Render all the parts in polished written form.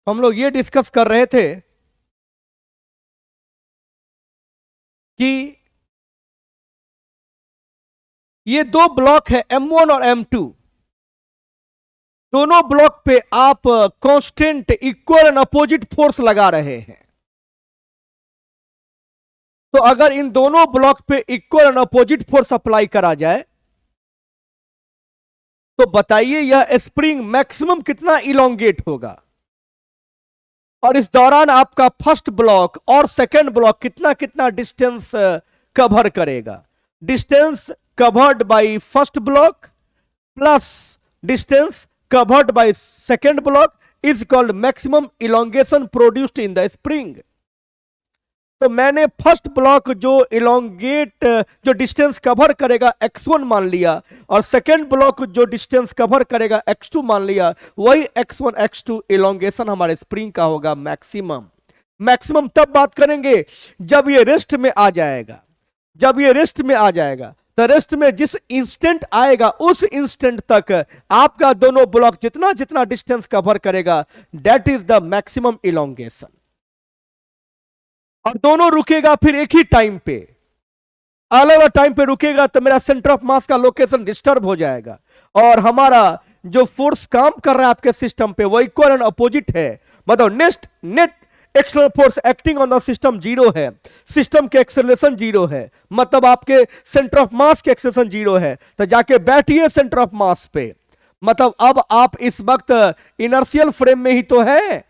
हम लोग ये डिस्कस कर रहे थे कि ये दो ब्लॉक है M1 और M2। दोनों ब्लॉक पे आप constant equal and opposite force लगा रहे हैं। तो अगर इन दोनों ब्लॉक पे equal and opposite force apply करा जाए तो बताइए यह स्प्रिंग मैक्सिमम कितना इलोंगेट होगा, और इस दौरान आपका फर्स्ट ब्लॉक और सेकंड ब्लॉक कितना कितना डिस्टेंस कवर करेगा। Distance covered by first block plus distance covered by second block is called maximum elongation produced in the spring। तो मैंने फर्स्ट ब्लॉक जो इलोंगेट जो डिस्टेंस कवर करेगा x1 मान लिया, और सेकेंड ब्लॉक जो डिस्टेंस कवर करेगा x2 मान लिया। वही x1 x2 इलोंगेशन हमारे स्प्रिंग का होगा मैक्सिमम। मैक्सिमम तब बात करेंगे जब ये रेस्ट में आ जाएगा। जब ये रेस्ट में आ जाएगा तो रेस्ट में जिस इंस्टेंट आएगा उस इंस्टेंट तक आपका दोनों ब्लॉक जितना जितना डिस्टेंस कवर करेगा that is the maximum elongation. और दोनों रुकेगा फिर एक ही टाइम पे, अलग अलग टाइम पे रुकेगा तो मेरा सेंटर ऑफ मास का लोकेशन डिस्टर्ब हो जाएगा, और हमारा जो फोर्स काम कर रहा है आपके सिस्टम पे वो इक्वल एंड अपोजिट है। मतलब net external force acting on the system zero है, सिस्टम के एक्सेलरेशन जीरो है, मतलब आपके सेंटर ऑफ मास के एक्सेलरेशन जीरो है। तो जाके बैठिए सेंटर ऑफ मास पे, मतलब अब आप इस वक्त इनर्शियल फ्रेम में ही तो है।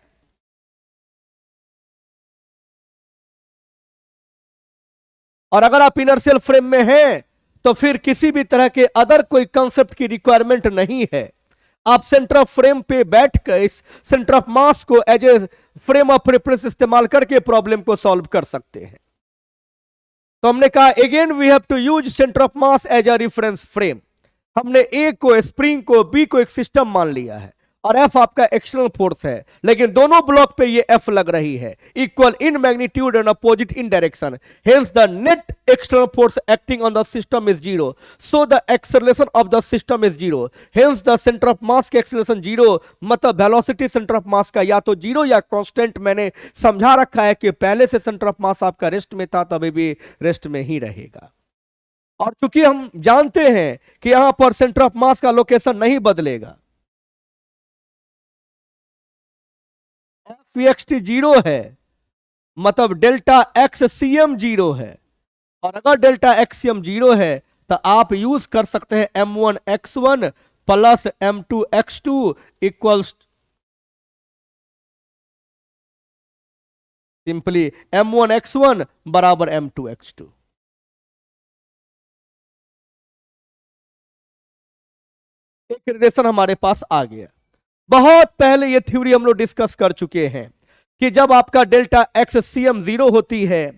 और अगर आप इनर्शियल फ्रेम में हैं तो फिर किसी भी तरह के अदर कोई कंसेप्ट की रिक्वायरमेंट नहीं है। आप सेंटर ऑफ फ्रेम पे बैठकर इस सेंटर ऑफ मास को as a frame of reference इस्तेमाल करके प्रॉब्लम को सॉल्व कर सकते हैं। तो हमने कहा again we have to use centre of mass as a reference frame. हमने ए को स्प्रिंग को बी को एक सिस्टम मान लिया है, और एफ आपका एक्सटर्नल फोर्स है, लेकिन दोनों ब्लॉक पे ये एफ लग रही है, equal in magnitude and opposite in direction. Hence the net external force acting on the system is zero, so the acceleration of the system is zero. Hence the centre of mass के acceleration zero, मतलब velocity centre of मास का या तो zero या constant. मैंने समझा रखा है कि पहले से सेंटर ऑफ मास आपका रेस्ट में था, तभी भी रेस्ट में ही रहेगा। और चूंकि हम जानते हैं कि यहां पर सेंटर ऑफ मास का लोकेशन नहीं बदलेगा, ft जीरो है, मतलब डेल्टा एक्स सीएम जीरो है। और अगर डेल्टा एक्सएम जीरो है तो आप यूज कर सकते हैं m1x1 plus m2x2 equals simply m1x1 बराबर m2x2। एक रिलेशन हमारे पास आ गया। बहुत पहले ये थ्योरी हम लोग डिस्कस कर चुके हैं कि जब आपका डेल्टा एक्स सीएम जीरो होती है,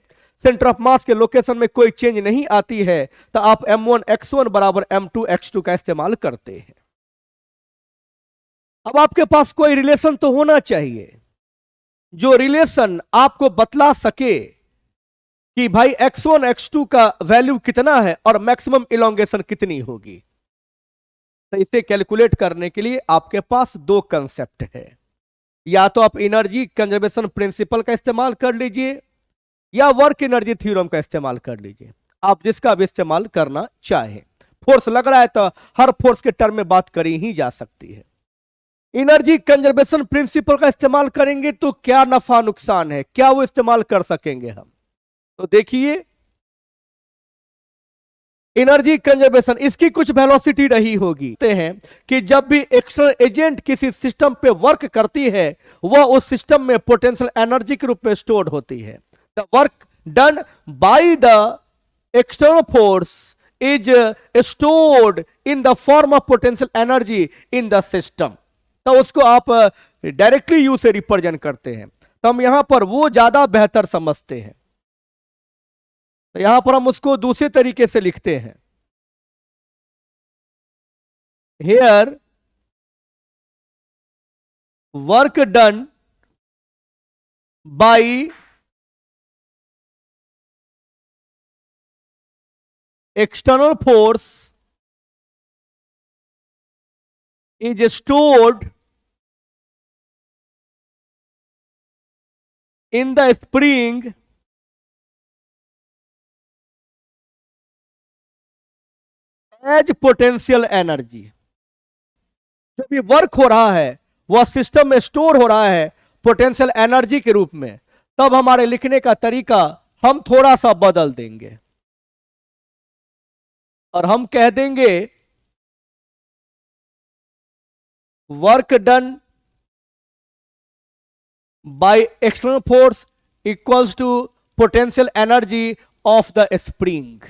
सेंटर ऑफ मास के लोकेशन में कोई चेंज नहीं आती है, तो आप m1x1 बराबर m2x2 का इस्तेमाल करते हैं। अब आपके पास कोई रिलेशन तो होना चाहिए जो रिलेशन आपको बतला सके कि भाई x1 x2 का वैल्यू कितना है और मैक्सिमम इलोंगेशन कितनी होगी। तो इसे कैलकुलेट करने के लिए आपके पास दो कंसेप्ट है, या तो आप एनर्जी कंजर्वेशन प्रिंसिपल का इस्तेमाल कर लीजिए या वर्क एनर्जी थ्योरम का इस्तेमाल कर लीजिए, आप जिसका भी इस्तेमाल करना चाहें। फोर्स लग रहा है तो हर फोर्स के टर्म में बात करी ही जा सकती है। एनर्जी कंजर्वेशन प्रिंसिपल का इस्तेमाल करेंगे तो क्या नफा नुकसान है, क्या वो इस्तेमाल कर सकेंगे हम? तो देखिए एनर्जी कंजर्वेशन इसकी कुछ वेलोसिटी रही होगी। कहते हैं कि जब भी एक्सटर्नल एजेंट किसी सिस्टम पे वर्क करती है वह उस सिस्टम में पोटेंशियल एनर्जी के रूप में स्टोर्ड होती है। The work done by the external force is stored in the form of potential energy in the system. तो उसको आप डायरेक्टली यू से रिप्रेजेंट करते हैं, तो हम यहां पर वो ज्यादा बेहतर समझते हैं। तो यहां पर हम उसको दूसरे तरीके से लिखते हैं, here work done by external force is stored in the spring as potential energy। जब ये वर्क हो रहा है वह सिस्टम में स्टोर हो रहा है पोटेंशियल एनर्जी के रूप में, तब हमारे लिखने का तरीका हम थोड़ा सा बदल देंगे और हम कह देंगे work done by external force equals to potential energy of the spring.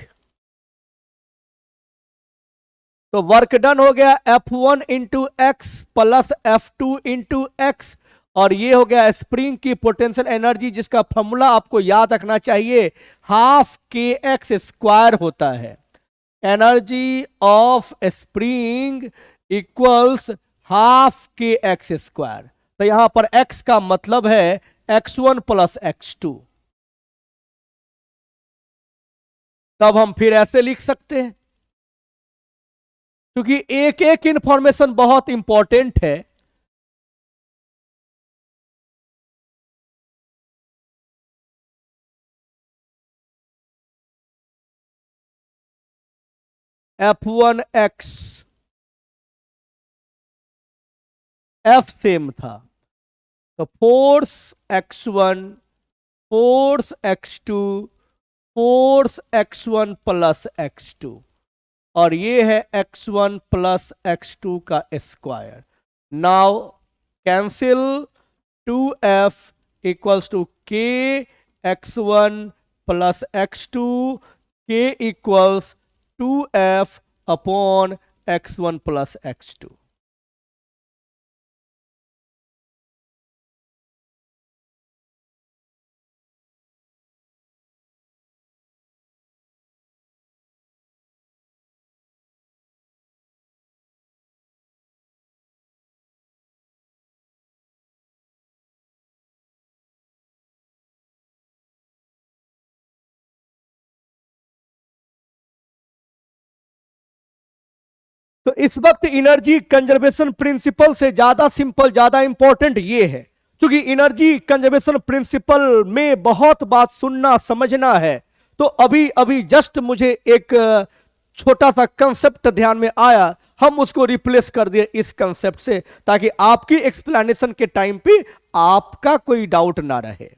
तो वर्क डन हो गया F1 into x plus F2 into x, और ये हो गया स्प्रिंग की पोटेंशियल एनर्जी, जिसका फॉर्मूला आपको याद रखना चाहिए, हाफ के एक्स स्क्वायर होता है। Energy of spring equals half के एक्स स्क्वायर। तो यहां पर x का मतलब है x1 प्लस x2। तब हम फिर ऐसे लिख सकते हैं, क्योंकि एक एक इंफॉर्मेशन बहुत इंपॉर्टेंट है। F1x F सेम था, तो force x1 force x2 force x1 plus x2, और ये है x1 प्लस x2 का square. Now cancel 2f equals to k x1 plus x2, k equals 2f upon x1 plus x2। तो इस वक्त energy conservation principal से ज्यादा simple, ज्यादा इंपॉर्टेंट ये है, क्योंकि एनर्जी कंजर्वेशन प्रिंसिपल में बहुत बात सुनना समझना है। तो अभी अभी जस्ट मुझे एक छोटा सा कंसेप्ट ध्यान में आया, हम उसको रिप्लेस कर दिए इस कंसेप्ट से, ताकि आपकी एक्सप्लेनेशन के टाइम पे आपका कोई डाउट ना रहे।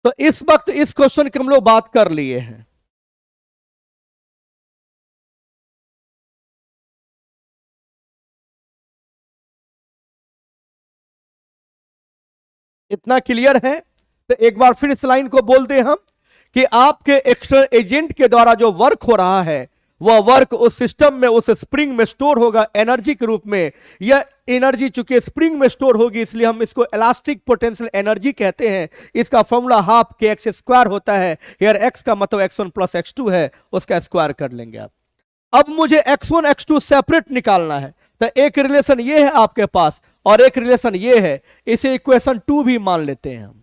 तो इस वक्त इस क्वेश्चन की हम लोग बात कर लिए हैं। इतना क्लियर है? तो एक बार फिर इस लाइन को बोल दें हम कि आपके एक्सटर्नल एजेंट के द्वारा जो वर्क हो रहा है वह वर्क उस सिस्टम में, उस स्प्रिंग में स्टोर होगा एनर्जी के रूप में। यह एनर्जी चूंकि स्प्रिंग में स्टोर होगी, इसलिए हम इसको इलास्टिक पोटेंशियल एनर्जी कहते हैं। इसका फॉर्मूला हाफ के एक्स स्क्वायर होता है। हियर एक्स का मतलब x1 प्लस x2 है, उसका स्क्वायर कर लेंगे आप। अब मुझे x1 x2 सेपरेट निकालना है, तो एक रिलेशन ये है आपके पास और एक रिलेशन ये है, इसे इक्वेशन 2 भी मान लेते हैं हम।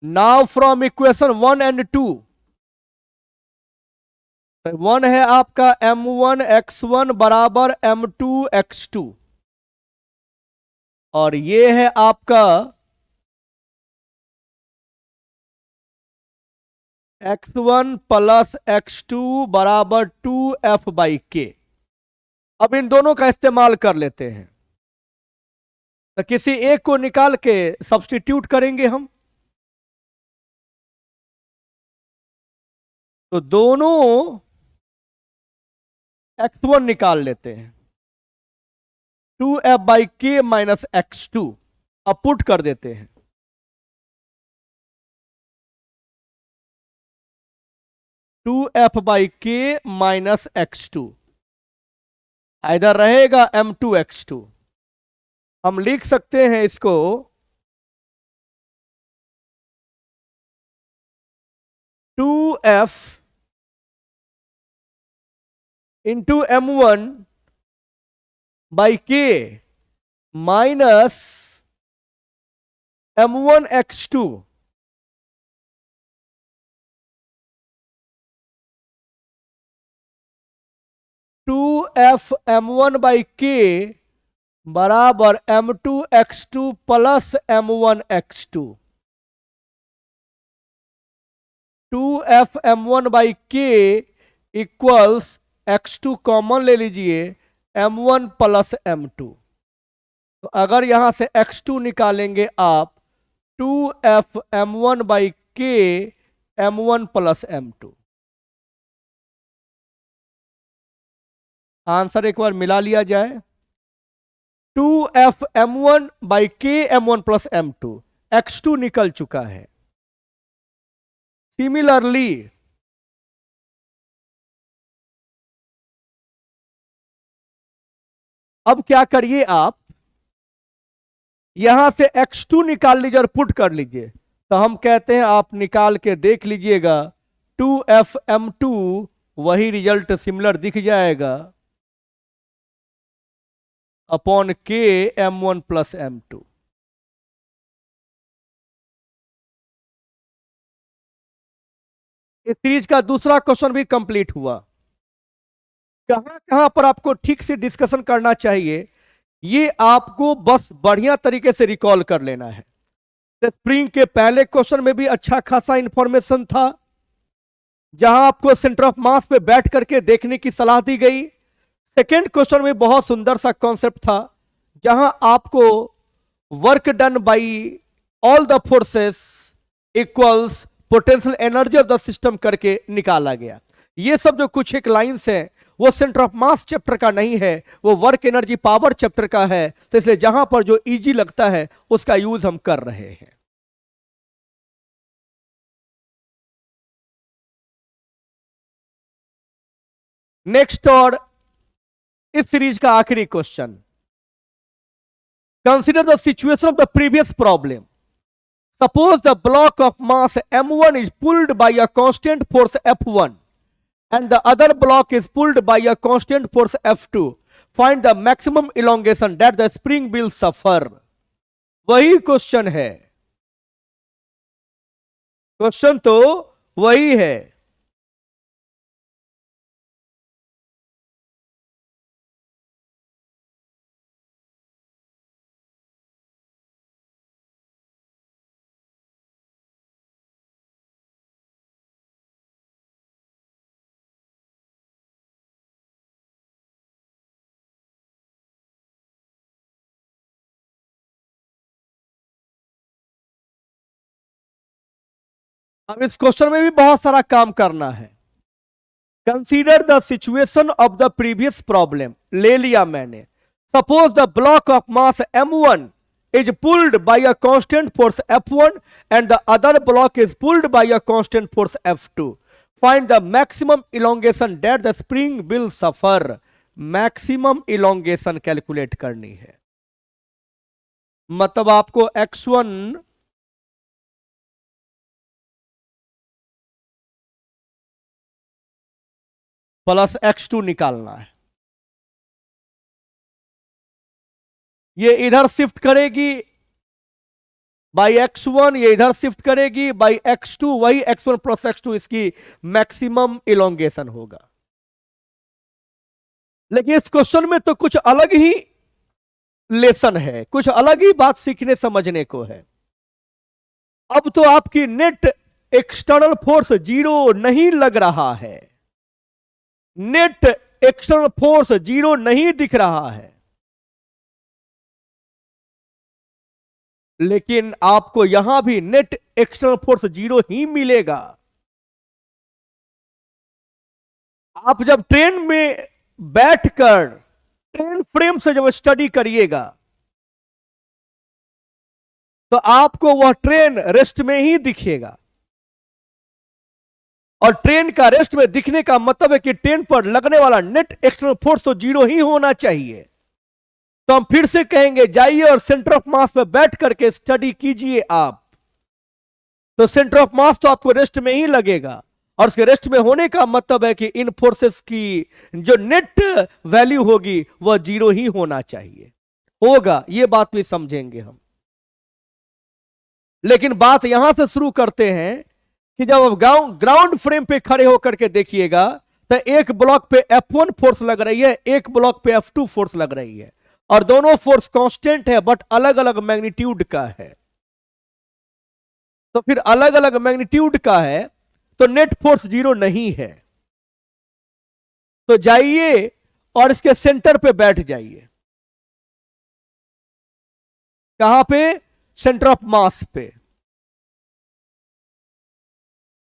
नाउ फ्रॉम इक्वेशन 1 एंड 2, 1 है आपका m1x1 बराबर m2x2, और ये है आपका x1 प्लस x2 बराबर 2f/k। अब इन दोनों का इस्तेमाल कर लेते हैं, तो किसी एक को निकाल के सब्स्टिट्यूट करेंगे हम। तो दोनों x1 निकाल लेते हैं, 2f/k माइनस x2, अब पुट कर देते हैं। टू एफ बाई के माइनस x2 इधर रहेगा m2x2। हम लिख सकते हैं इसको 2f इंटू m1 बाई के माइनस m1x2 2f_m1/k बराबर m2x2 plus m1x2। 2f_m1/k equals x2 common ले लीजिए, m1 प्लस m2। तो अगर यहां से x2 निकालेंगे आप, 2f_m1/k m1 plus m2। Answer एक बार मिला लिया जाए, 2f_m1/k m1 plus m2, x2 निकल चुका है। सिमिलरली अब क्या करिए आप, यहां से x2 निकाल लीजिए और पुट कर लीजिए। तो हम कहते हैं आप निकाल के देख लीजिएगा, 2f_m2 वही रिजल्ट सिमिलर दिख जाएगा upon k m1 plus m2। इस सीरीज का दूसरा क्वेश्चन भी कंप्लीट हुआ। कहां कहां पर आपको ठीक से डिस्कशन करना चाहिए, ये आपको बस बढ़िया तरीके से रिकॉल कर लेना है। स्प्रिंग के पहले क्वेश्चन में भी अच्छा खासा इंफॉर्मेशन था, जहां आपको सेंटर ऑफ मास पे बैठ करके देखने की सलाह दी गई। सेकेंड क्वेश्चन में बहुत सुंदर सा कॉन्सेप्ट था, जहां आपको work done by all the forces equals potential energy of the system करके निकाला गया। ये सब जो कुछ एक लाइंस हैं वो सेंटर ऑफ मास चैप्टर का नहीं है, वो वर्क एनर्जी पावर चैप्टर का है। तो इसलिए जहां पर जो इजी लगता है उसका यूज हम कर रहे हैं। नेक्स्ट और इस सीरीज का आखिरी question, consider the situation of the previous problem. Suppose the block of mass m1 is pulled by a constant force f1 and the other block is pulled by a constant force f2. Find the maximum elongation that the spring will suffer. वही question है, question तो वही है। अब इस question में भी बहुत सारा काम करना है। Consider the situation of the previous problem, ले लिया मैंने। Suppose the block of mass m1 is pulled by a constant force f1 and the other block is pulled by a constant force f2. Find the maximum elongation that the spring will suffer. Maximum elongation calculate करनी है। मतलब आपको x1 plus x2 निकालना है। ये इधर shift करेगी by x1, ये इधर शिफ्ट करेगी बाई x2, वही x1 प्लस x2 इसकी मैक्सिमम इलोंगेशन होगा। लेकिन इस क्वेश्चन में तो कुछ अलग ही लेसन है, कुछ अलग ही बात सीखने समझने को है। अब तो आपकी नेट एक्सटर्नल फोर्स जीरो नहीं लग रहा है, नेट एक्सटर्नल फोर्स जीरो नहीं दिख रहा है, लेकिन आपको यहां भी नेट एक्सटर्नल फोर्स जीरो ही मिलेगा। आप जब ट्रेन में बैठकर ट्रेन फ्रेम से जब स्टडी करिएगा तो आपको वह ट्रेन रेस्ट में ही दिखेगा। और ट्रेन का रेस्ट में दिखने का मतलब है कि ट्रेन पर लगने वाला नेट एक्सटर्नल फोर्स तो जीरो ही होना चाहिए। तो हम फिर से कहेंगे, जाइए और सेंटर ऑफ मास पे बैठ करके स्टडी कीजिए आप, तो सेंटर ऑफ मास तो आपको रेस्ट में ही लगेगा। और उसके रेस्ट में होने का मतलब है कि इन फोर्सेस की जो नेट वैल्यू होगी वह जीरो ही होना चाहिए, होगा। यह बात भी समझेंगे हम। लेकिन बात यहां से शुरू करते हैं कि जब आप ग्राउंड फ्रेम पे खड़े होकर के देखिएगा तो एक ब्लॉक पे F1 फोर्स लग रही है, एक ब्लॉक पे F2 फोर्स लग रही है, और दोनों फोर्स कांस्टेंट है बट अलग अलग मैग्नीट्यूड का है। तो फिर अलग अलग मैग्नीट्यूड का है तो नेट फोर्स जीरो नहीं है। तो जाइए और इसके सेंटर पे बैठ जाइए। कहां पे? सेंटर ऑफ मास पे।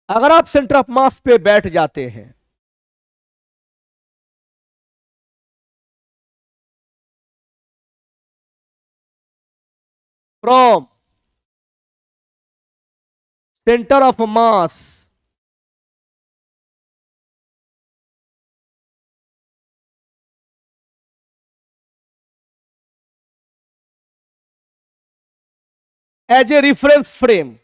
अगर आप सेंटर ऑफ मास पे बैठ जाते हैं from centre of mass as a reference frame,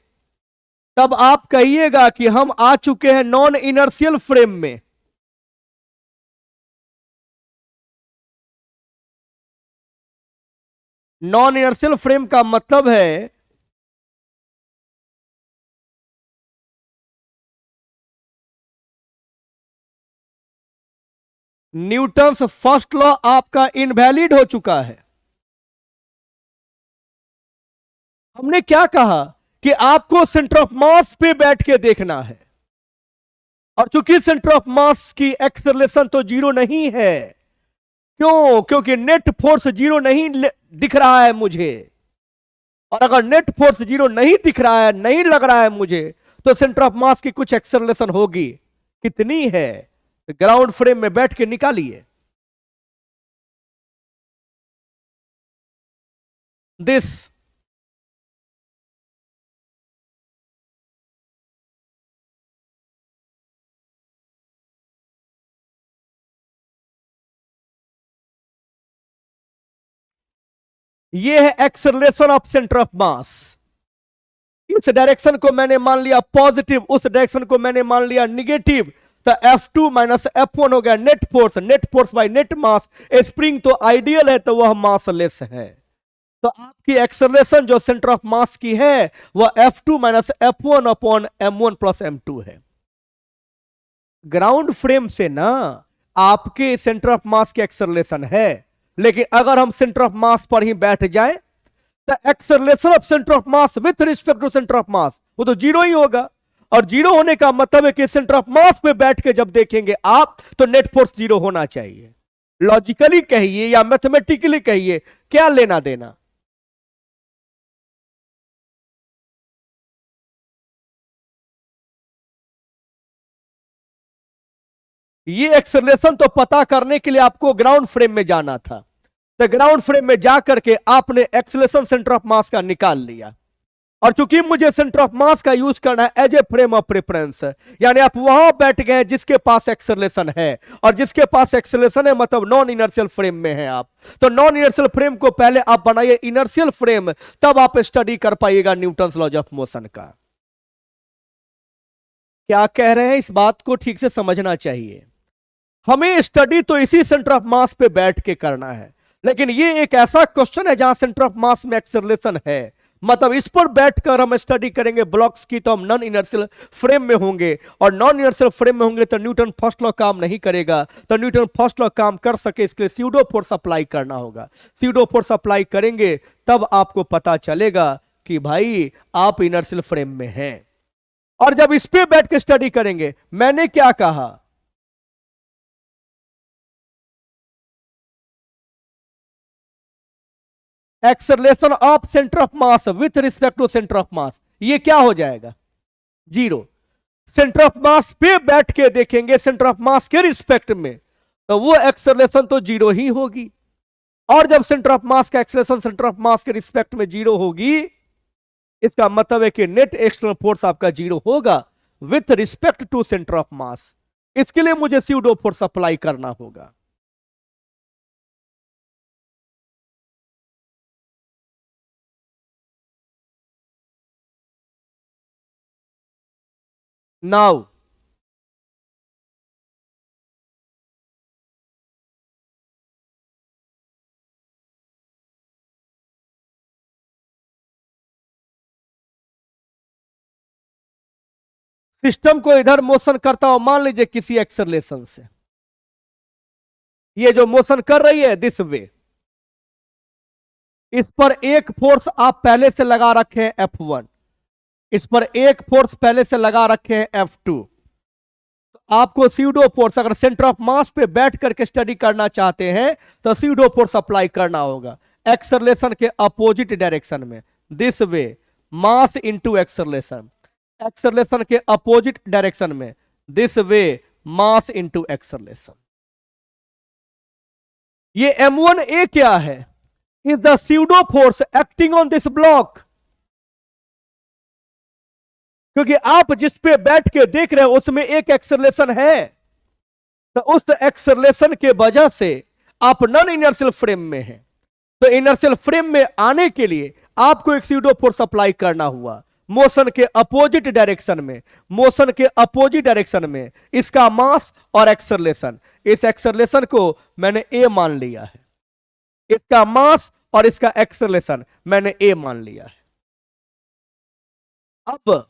तब आप कहिएगा कि हम आ चुके हैं नॉन इनर्शियल फ्रेम में। नॉन इनर्शियल फ्रेम का मतलब है न्यूटन्स फर्स्ट लॉ आपका इनवैलिड हो चुका है। हमने क्या कहा कि आपको सेंटर ऑफ मास पे बैठ के देखना है, और चूंकि सेंटर ऑफ मास की एक्सेलरेशन तो जीरो नहीं है। क्यों? क्योंकि नेट फोर्स जीरो नहीं दिख रहा है मुझे, और अगर नेट फोर्स जीरो नहीं दिख रहा है, नहीं लग रहा है मुझे, तो सेंटर ऑफ मास की कुछ एक्सेलरेशन होगी। कितनी है? ग्राउंड फ्रेम में बैठ के निकालिए। दिस ये है एक्सेलरेशन ऑफ सेंटर ऑफ मास। इस डायरेक्शन को मैंने मान लिया पॉजिटिव, उस डायरेक्शन को मैंने मान लिया निगेटिव, तो F2 माइनस F1 हो गया net force. Net force by net mass. Spring तो आइडियल है तो वह मासलेस है। तो आपकी एक्सेलरेशन जो सेंटर ऑफ मास की है वह F2 minus F1 upon M1 plus M2 है। ग्राउंड फ्रेम से ना आपके सेंटर ऑफ मास की एक्सेलरेशन है, लेकिन अगर हम सेंटर ऑफ मास पर ही बैठ जाए तो acceleration of centre of mass with respect to centre of mass वो तो जीरो ही होगा। और जीरो होने का मतलब है कि सेंटर ऑफ मास पे बैठ के जब देखेंगे आप तो नेट फोर्स जीरो होना चाहिए। लॉजिकली कहिए या मैथमेटिकली कहिए, क्या लेना देना? ये एक्सेलरेशन तो पता करने के लिए आपको ग्राउंड फ्रेम में जाना था, तो ग्राउंड फ्रेम में जाकर के आपने एक्सेलरेशन सेंटर ऑफ मास का निकाल लिया। और चूंकि मुझे सेंटर ऑफ मास का यूज करना है as a frame of reference, यानी आप वहां बैठ गए जिसके पास एक्सेलरेशन है, और जिसके पास एक्सेलरेशन है मतलब नॉन इनर्शियल फ्रेम में है आप। तो नॉन इनर्शियल फ्रेम को पहले आप बनाइए इनर्शियल फ्रेम, तब आप स्टडी कर पाइएगा न्यूटन्स लॉज ऑफ मोशन का। क्या कह रहे हैं इस बात को ठीक से समझना चाहिए। हमें स्टडी तो इसी सेंटर ऑफ मास पे बैठ के करना है, लेकिन ये एक ऐसा क्वेश्चन है जहां सेंटर ऑफ मास में एक्सेलरेशन है, मतलब इस पर बैठकर हम स्टडी करेंगे ब्लॉक्स की, तो हम नॉन इनर्शियल फ्रेम में होंगे, और नॉन इनर्शियल फ्रेम में होंगे तो न्यूटन फर्स्ट लॉ काम नहीं करेगा। तो न्यूटन फर्स्ट लॉ काम कर सके इसके लिए स्यूडो फोर्स अप्लाई करना होगा। स्यूडो फोर्स अप्लाई करेंगे तब आपको पता चलेगा कि भाई आप इनर्शियल फ्रेम में हैं। और जब इस पे बैठ के स्टडी करेंगे, मैंने क्या कहा, acceleration of centre of mass with respect to centre of mass, ये क्या हो जाएगा? जीरो। सेंटर ऑफ मास पे बैठ के देखेंगे सेंटर ऑफ मास के रिस्पेक्ट में, तो वो एक्सेलरेशन तो जीरो ही होगी। और जब सेंटर ऑफ मास का एक्सेलरेशन सेंटर ऑफ मास के रिस्पेक्ट में जीरो होगी, इसका मतलब है कि नेट एक्सटर्नल फोर्स आपका जीरो होगा with respect to centre of mass. इसके लिए मुझे स्यूडो फोर्स अप्लाई करना होगा। नाउ सिस्टम को इधर मोशन करता हो, मान लीजिए किसी एक्सेलरेशन से, ये जो मोशन कर रही है दिस वे, इस पर एक फोर्स आप पहले से लगा रखे हैं F1, इस पर एक फोर्स पहले से लगा रखे हैं F2। तो आपको स्यूडो फोर्स, अगर सेंटर ऑफ मास पे बैठ करके स्टडी करना चाहते हैं तो स्यूडो फोर्स अप्लाई करना होगा एक्सेलरेशन के अपोजिट डायरेक्शन में, this way, mass into acceleration, acceleration के अपोजिट डायरेक्शन में, this way, mass into acceleration. ये M1A क्या है? Is the pseudo force acting on this block. क्योंकि आप जिस पे बैठ के देख रहे हो उसमें एक एक्सेलरेशन है, तो उस एक्सेलरेशन के वजह से आप नॉन इनर्शियल फ्रेम में हैं। तो इनर्शियल फ्रेम में आने के लिए आपको एक स्यूडो फोर्स अप्लाई करना हुआ मोशन के अपोजिट डायरेक्शन में, मोशन के अपोजिट डायरेक्शन में इसका मास और एक्सेलरेशन, इस एक्सेलरेशन को मैंने ए मान लिया है, इसका मास और इसका एक्सेलरेशन मैंने ए मान लिया है। अब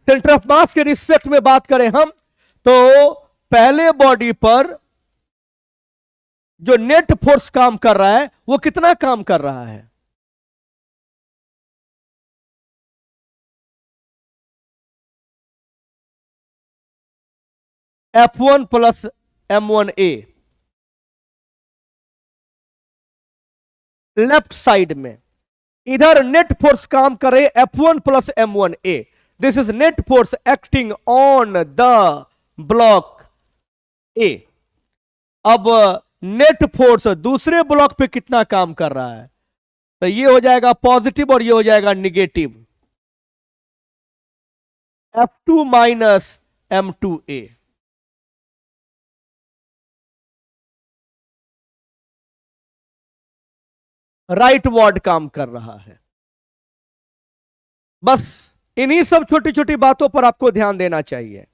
सेंटर ऑफ मास के रिस्पेक्ट में बात करें हम, तो पहले बॉडी पर जो नेट फोर्स काम कर रहा है वो कितना काम कर रहा है? F1 plus M1A। Left side में इधर नेट फोर्स काम करे F1 plus M1A, this is net force acting on the block ए। अब नेट फोर्स दूसरे ब्लॉक पे कितना काम कर रहा है? तो ये हो जाएगा पॉजिटिव और ये हो जाएगा negative, F2 minus M2A। Right ward काम कर रहा है। बस इन्हीं सब छोटी छोटी बातों पर आपको ध्यान देना चाहिए।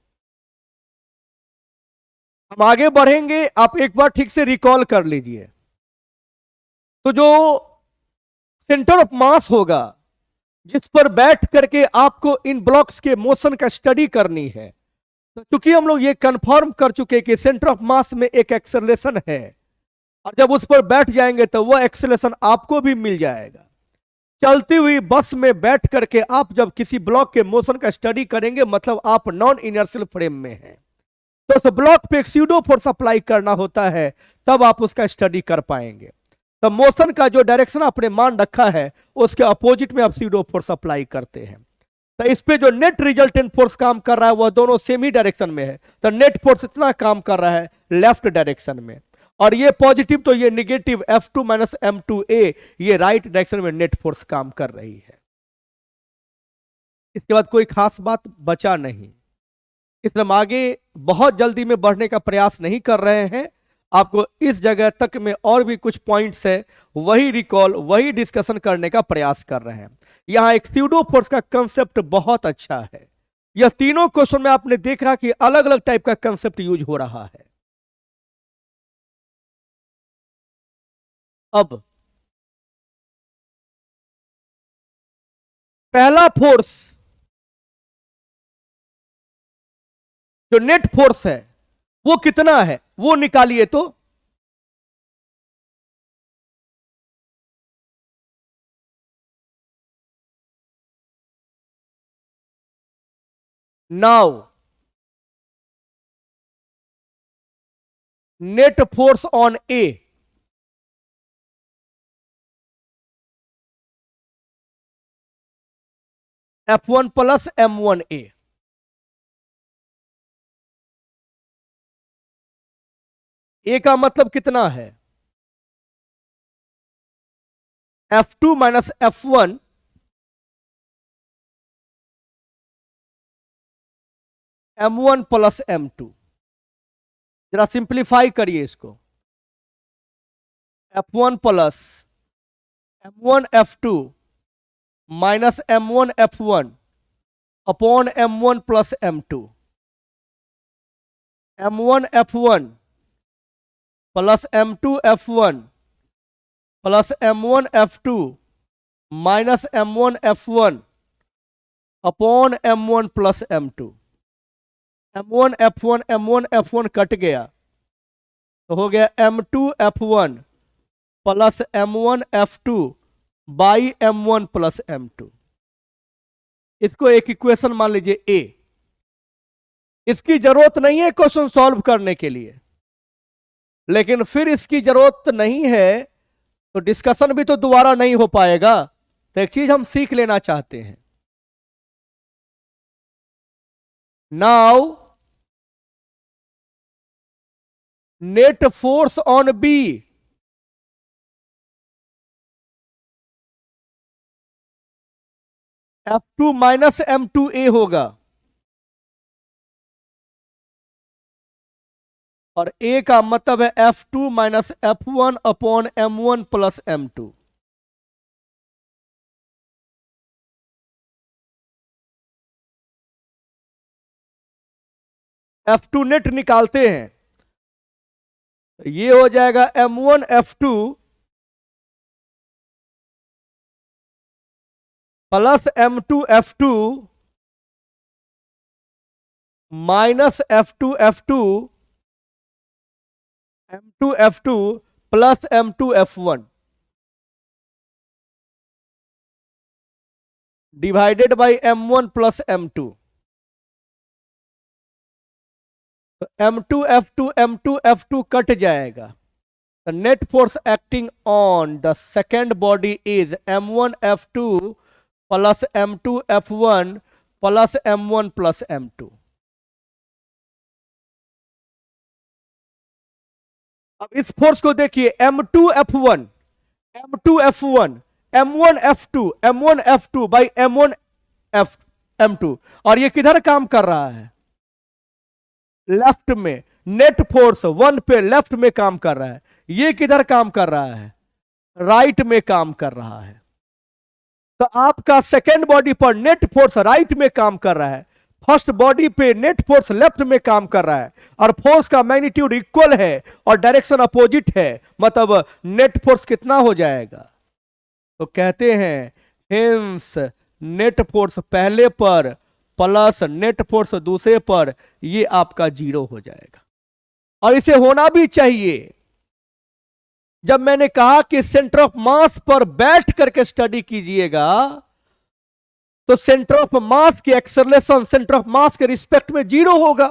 हम आगे बढ़ेंगे, आप एक बार ठीक से रिकॉल कर लीजिए। तो जो सेंटर ऑफ मास होगा जिस पर बैठ करके आपको इन ब्लॉक्स के मोशन का स्टडी करनी है, तो चूंकि हम लोग ये कंफर्म कर चुके कि सेंटर ऑफ मास में एक एक्सेलरेशन है, और जब उस पर बैठ जाएंगे तो वह एक्सेलरेशन आपको भी मिल जाएगा। चलती हुई बस में बैठ करके आप जब किसी ब्लॉक के मोशन का स्टडी करेंगे, मतलब आप नॉन इनर्शियल फ्रेम में हैं, तो उस ब्लॉक पे एक स्यूडो फोर्स अप्लाई करना होता है, तब आप उसका स्टडी कर पाएंगे। तो मोशन का जो डायरेक्शन आपने मान रखा है उसके अपोजिट में आप स्यूडो फोर्स अप्लाई करते हैं। तो इस पे जो नेट रिजल्टेंट फोर्स काम कर रहा है वह दोनों सेम ही डायरेक्शन में है, तो नेट फोर्स इतना काम कर रहा है लेफ्ट डायरेक्शन में, और ये पॉजिटिव तो ये निगेटिव F2 माइनस M2A, ये राइट डायरेक्शन में नेट फोर्स काम कर रही है। इसके बाद कोई खास बात बचा नहीं, इसलिए हम आगे बहुत जल्दी में बढ़ने का प्रयास नहीं कर रहे हैं। आपको इस जगह तक में और भी कुछ पॉइंट्स है वही रिकॉल, वही डिस्कशन करने का प्रयास कर रहे हैं। यहां एक स्यूडो फोर्स का कंसेप्ट बहुत अच्छा है। यह तीनों क्वेश्चन में आपने देखा कि अलग अलग टाइप का कंसेप्ट यूज हो रहा है। अब पहला फोर्स जो नेट फोर्स है वो कितना है वो निकालिए। तो now net force on A, F1 plus M1A। ए का मतलब कितना है? F2 minus F1 M1 plus M2। जरा सिंप्लीफाई करिए इसको, F1 plus M1 F2 minus M1 F1 upon M1 plus M2, M1 F1 plus M2F1 plus M1F2 minus M1F1 upon M1 plus M2। M1F1 cut गया तो हो गया M2F1 plus M1F2 by M1 plus M2। इसको एक equation मान लीजिए A। इसकी जरूरत नहीं है क्वेश्चन सॉल्व करने के लिए, लेकिन फिर इसकी जरूरत नहीं है तो डिस्कशन भी तो दोबारा नहीं हो पाएगा। तो एक चीज हम सीख लेना चाहते हैं। Now net force on B F2 minus M2A होगा, और A का मतलब है F2 minus F1 upon M1 plus M2। F2 net निकालते हैं, ये हो जाएगा M1 F2 plus M2 F2 minus F2 F2 M2 F2 plus M2 F1 divided by M1 plus M2। तो M2 F2 कट जाएगा। The net force acting on the second body is M1 F2 plus M2 F1 plus M1 plus M2। अब इस force को देखिए, M2 F1 M1 F2 by M1 M2, और ये किधर काम कर रहा है? लेफ्ट में। नेट फोर्स 1 पे लेफ्ट में काम कर रहा है। ये किधर काम कर रहा है? राइट में काम कर रहा है। तो आपका सेकेंड बॉडी पर नेट फोर्स राइट में काम कर रहा है, फर्स्ट बॉडी पे नेट फोर्स लेफ्ट में काम कर रहा है, और फोर्स का मैग्नीट्यूड इक्वल है और डायरेक्शन अपोजिट है, मतलब नेट फोर्स कितना हो जाएगा? तो कहते हैं हेंस नेट फोर्स पहले पर प्लस नेट फोर्स दूसरे पर, ये आपका 0 हो जाएगा। और इसे होना भी चाहिए। जब मैंने कहा कि सेंटर ऑफ मास पर बैठ करके स्टडी कीजिएगा, तो सेंटर ऑफ मास की एक्सेलरेशन सेंटर ऑफ मास के रिस्पेक्ट में 0 होगा।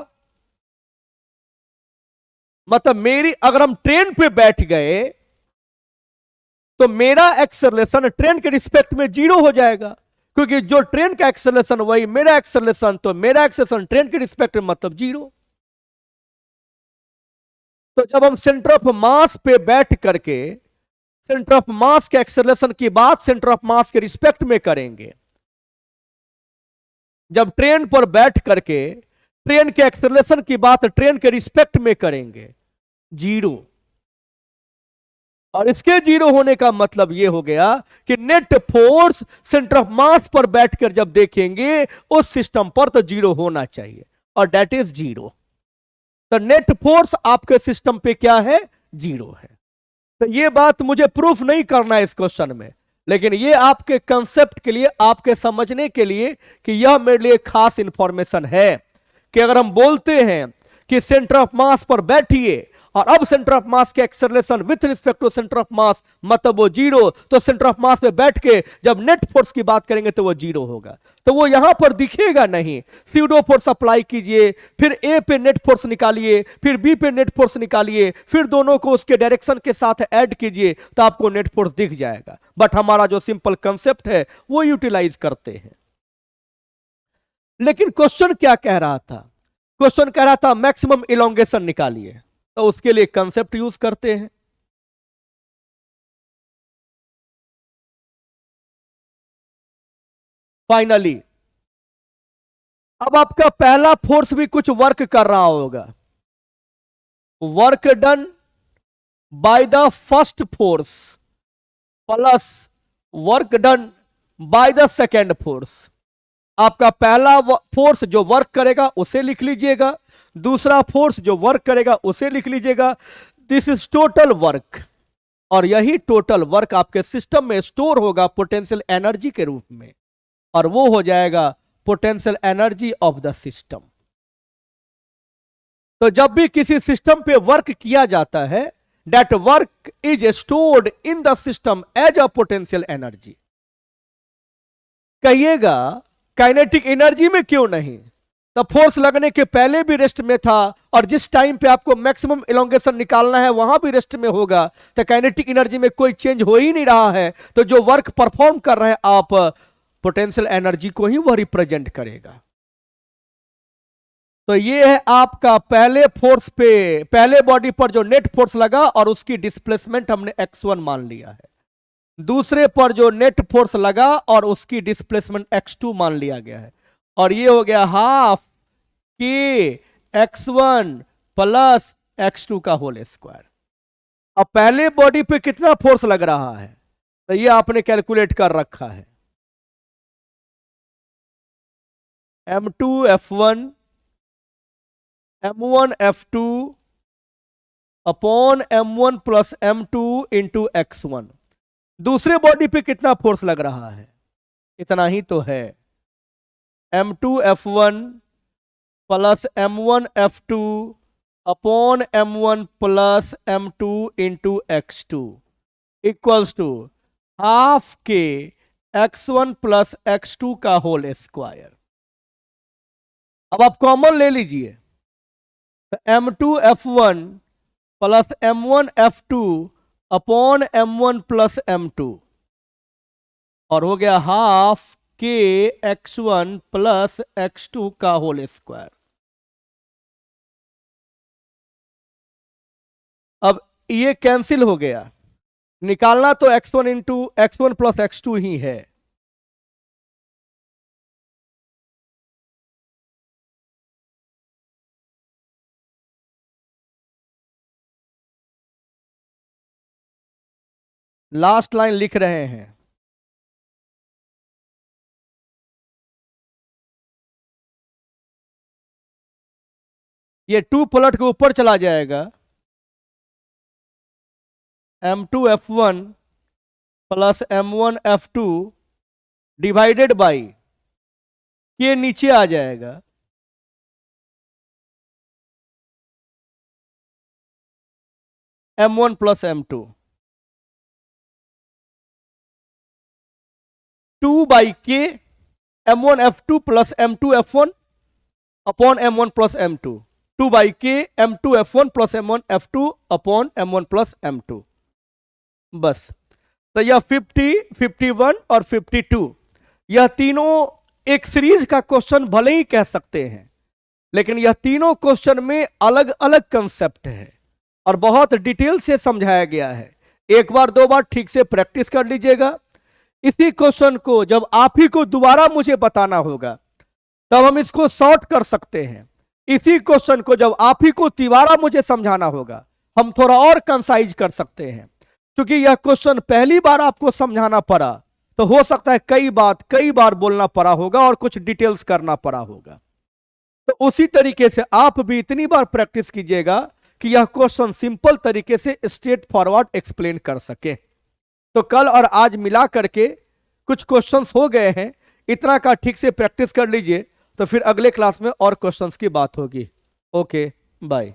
मतलब मेरी, अगर हम ट्रेन पे बैठ गए तो मेरा एक्सेलरेशन ट्रेन के रिस्पेक्ट में 0 हो जाएगा, क्योंकि जो ट्रेन का एक्सेलरेशन वही मेरा एक्सेलरेशन, तो मेरा एक्सेलरेशन ट्रेन के रिस्पेक्ट में मतलब 0। तो जब हम सेंटर ऑफ मास पे बैठ करके सेंटर ऑफ मास के एक्सेलरेशन की बात सेंटर ऑफ मास के रिस्पेक्ट में करेंगे, जब ट्रेन पर बैठ करके ट्रेन के एक्सेलरेशन की बात ट्रेन के रिस्पेक्ट में करेंगे, 0। और इसके 0 होने का मतलब यह हो गया कि नेट फोर्स सेंटर ऑफ मास पर बैठकर जब देखेंगे उस सिस्टम पर तो 0 होना चाहिए, और डेट इज 0। तो नेट फोर्स आपके सिस्टम पे क्या है? 0 है। तो यह बात मुझे प्रूफ नहीं करना है इस क्वेश्चन में, लेकिन यह आपके कंसेप्ट के लिए, आपके समझने के लिए कि यह मेरे लिए खास इंफॉर्मेशन है कि अगर हम बोलते हैं कि सेंटर ऑफ मास पर बैठिए और अब सेंटर ऑफ मास के acceleration with respect to centre of mass मतलब वो 0, तो सेंटर ऑफ मास पे बैठ के जब नेट फोर्स की बात करेंगे तो वो 0 होगा। तो वो यहां पर दिखेगा नहीं। स्यूडो फोर्स अप्लाई कीजिए, फिर ए पे नेट फोर्स निकालिए, फिर बी पे नेट फोर्स निकालिए, फिर दोनों को उसके डायरेक्शन के साथ ऐड कीजिए, तो आपको नेट फोर्स दिख जाएगा। बट हमारा जो सिंपल कंसेप्ट है वो यूटिलाइज करते हैं। लेकिन क्वेश्चन क्या कह रहा था? क्वेश्चन कह रहा था मैक्सिमम इलोंगेशन निकालिए, तो उसके लिए कंसेप्ट यूज करते हैं। फाइनली अब आपका पहला फोर्स भी कुछ वर्क कर रहा होगा। Work done by the first force plus work done by the second force. आपका पहला फोर्स जो वर्क करेगा उसे लिख लीजिएगा, दूसरा फोर्स जो वर्क करेगा उसे लिख लीजिएगा, दिस इज टोटल वर्क, और यही टोटल वर्क आपके सिस्टम में स्टोर होगा पोटेंशियल एनर्जी के रूप में, और वो हो जाएगा potential energy of the system. तो जब भी किसी सिस्टम पे वर्क किया जाता है, that work is stored in the system as a potential energy. कहिएगा काइनेटिक एनर्जी में क्यों नहीं? तो फोर्स लगने के पहले भी रेस्ट में था, और जिस टाइम पे आपको मैक्सिमम इलोंगेशन निकालना है वहां भी रेस्ट में होगा, तो काइनेटिक एनर्जी में कोई चेंज हो ही नहीं रहा है। तो जो वर्क परफॉर्म कर रहे हैं आप, पोटेंशियल एनर्जी को ही वह रिप्रेजेंट करेगा। तो ये है आपका पहले फोर्स पे, पहले बॉडी पर जो नेट फोर्स लगा और उसकी डिस्प्लेसमेंट हमने x1 मान लिया है। दूसरे पर जो नेट फोर्स लगा और उसकी डिस्प्लेसमेंट x2 मान लिया गया है, और ये हो गया half k x1 plus x2 का होल स्क्वायर। अब पहले बॉडी पे कितना फोर्स लग रहा है, तो ये आपने कैलकुलेट कर रखा है, m2 f1 m1 f2 upon m1 plus m2 into x1। दूसरे बॉडी पे कितना फोर्स लग रहा है, इतना ही तो है, m2 f1 plus m1 f2 upon m1 plus m2 into x2 equals to half k x1 plus x2 का होल स्क्वायर। अब आप कॉमन ले लीजिए, तो m2 f1 plus m1 f2 upon m1 plus m2, और हो गया half k x1 plus x2 का होल स्क्वायर। अब ये कैंसिल हो गया, निकालना तो x1 into x1 plus x2 ही है। लास्ट लाइन लिख रहे हैं, ये 2 पलट के ऊपर चला जाएगा, m2 f1 plus m1 f2 divided by, ये नीचे आ जाएगा, m1 प्लस m2, 2 बाई के m1 f2 plus m2 f1 upon m1 plus m2, 2 by के m2 f1 plus m1 f2 upon m1 plus m2। बस, तो यह 50, 51 और 52, यह तीनों एक सीरीज का क्वेश्चन भले ही कह सकते हैं, लेकिन यह तीनों क्वेश्चन में अलग अलग कंसेप्ट है और बहुत डिटेल से समझाया गया है। एक बार दो बार ठीक से प्रैक्टिस कर लीजिएगा। इसी क्वेश्चन को जब आप ही को दोबारा मुझे बताना होगा तब हम इसको सॉर्ट कर सकते हैं। इसी क्वेश्चन को जब आप ही को दोबारा मुझे समझाना होगा हम थोड़ा और कंसाइज कर सकते हैं, क्योंकि यह क्वेश्चन पहली बार आपको समझाना पड़ा तो हो सकता है कई बार बोलना पड़ा होगा और कुछ डिटेल्स करना पड़ा होगा। तो उसी तरीके से आप भी इतनी बार प्रैक्टिस कीजिएगा कि यह क्वेश्चन सिंपल तरीके से स्ट्रेट फॉरवर्ड एक्सप्लेन कर सके। तो कल और आज मिला करके कुछ क्वेश्चंस हो गए हैं, इतना का ठीक से प्रैक्टिस कर लीजिए, तो फिर अगले क्लास में और क्वेश्चंस की बात होगी। Okay, bye.